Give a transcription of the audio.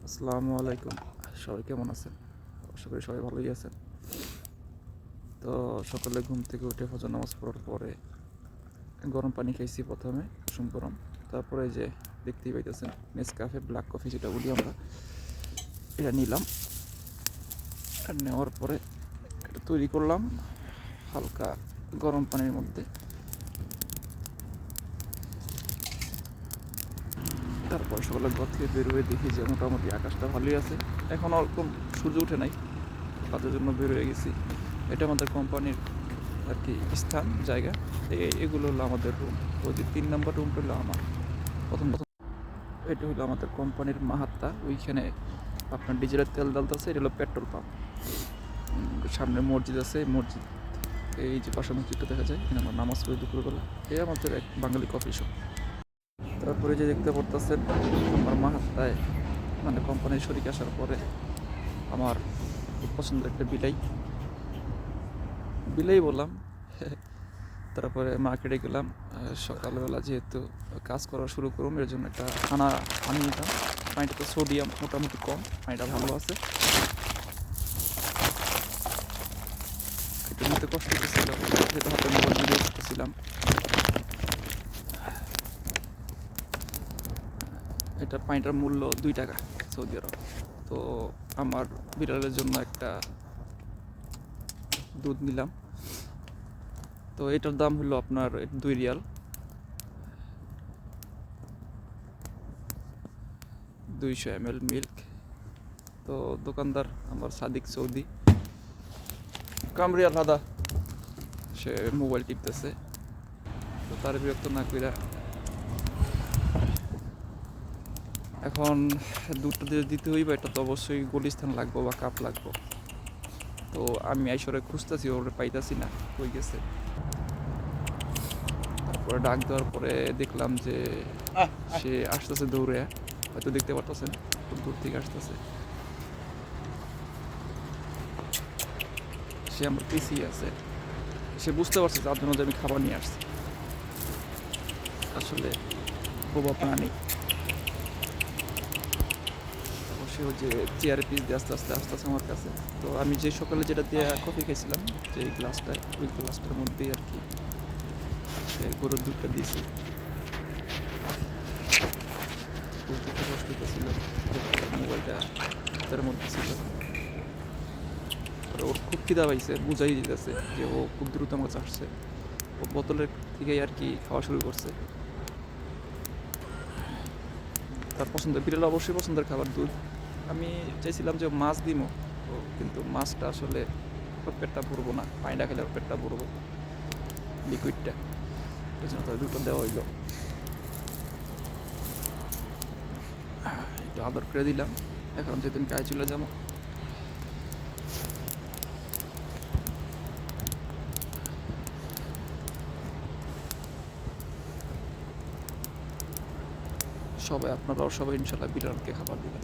আসসালামু আলাইকুম। সবাই কেমন আছেন? আশা করি সবাই ভালোই আছেন। তো সকালে ঘুম থেকে উঠে ফজর নামাজ পড়ার পরে গরম পানি খাইছি প্রথমে, কুসুম গরম। তারপরে যে দেখতেই পাইতেছেন নেসকাফে ব্ল্যাক কফি যেটা বলি আমরা, এটা নিলাম। আর নেওয়ার পরে এটা তৈরি করলাম হালকা গরম পানির মধ্যে। তারপর সকালে ঘর থেকে বেরোয় দেখি যে মোটামুটি আকাশটা ভালোই আছে। এখন অল্প সূর্য উঠে নাই, কাজের জন্য বের হয়ে গেছি। এটা আমাদের কোম্পানির আর কি স্থান, জায়গা। এগুলো হলো আমাদের রুম। ওই যে 3 নম্বর রুমটা হলো আমার। প্রথম এটা হলো আমাদের কোম্পানির মাহাত্তা। ওইখানে আপনার ডিজেলের তেল ডালতেছে, এটা হলো পেট্রোল পাম্প। সামনে মসজিদ আছে, মসজিদ এই যে পাশে মসজিদটা দেখা যায়, এখানে আমরা নামাজ পড়ি দুপুরবেলা। এই আমাদের এক বাঙালি কফি শপ। তারপরে যে দেখতে পারতেছেন আমার মাহাত্তায় মানে কোম্পানির শরিক আসার পরে আমার খুব পছন্দের একটা বিলাই বললাম। তারপরে মার্কেটে গেলাম। সকালবেলা যেহেতু কাজ করা শুরু করুম, এর জন্য একটা খানা আনিয়ে নিতাম। পানিটা তো সোডিয়াম মোটামুটি কম, পানিটা ভালো আছে। এটা নিতে কষ্ট হতেছিল, যেহেতু হাতে মোবাইল ভিডিও করতেছিলাম। এটা পানিটার মূল্য 2 টাকা সৌদি আরব। তো আমার বিড়ালের জন্য একটা দুধ নিলাম। তো এটার দাম হলো আপনার 2 রিয়াল, 200 ml মিল্ক। তো দোকানদার আমার সাদিক সৌদি, কামরিয়াল হাদা, সে মোবাইল টিপতেছে। তো তার বিরক্ত না কইরা এখন দুধটা দিতে হইবে। এটা তো অবশ্যই গুলিস্তান লাগবো বা কাপ লাগবো। তো আমি আইসরে খুঁজতেছি, ওরে পাইতাছি না, কই গেছে। তারপরে ডাক দেওয়ার পরে দেখলাম যে সে আসতেছে দৌড়ে, হয়তো দেখতে পারতেছেন খুব দূর থেকে আসতেছে। সে আমার পিছিয়ে আছে। সে বুঝতে পারছে যার জন্য যে আমি খাবার নিয়ে আসছি। আসলে বোবা প্রাণী। সেও যে চেয়ারে পিস দিয়ে আস্তে আস্তে আসতেছে আমার কাছে। তো আমি যে সকালে যেটা দিয়ে কফি খেয়েছিলাম, যে গ্লাসটায়, ওই গ্লাসটার মধ্যেই আর কি গরুর দুধটা দিয়েছি। খুব দুঃখ কষ্ট ছিল, মোবাইলটা হাতের মধ্যে ছিল। আর ওর খুব খিদা পাইছে, বুঝাই দিতেছে যে ও খুব দ্রুত আমার কাছে আসছে। ও বোতলের থেকেই আর কি খাওয়া শুরু করছে। তার পছন্দের, বিড়াল অবশ্যই পছন্দের খাবার দুধ। আমি চাইছিলাম যে মাছ দিমো, তো কিন্তু মাছটা আসলে ওর পেটটা ভরবো না, পানিটা খেলে ওর পেটটা ভরবো, লিকুইডটা। এই জন্য তাদের দুটো দেওয়া হইলো। একটু আদর করে দিলাম। এখন যেদিন কাজে চলে যাবো। সবাই, আপনারাও সবাই ইনশাল্লাহ বিড়ালকে খাবার দিবেন।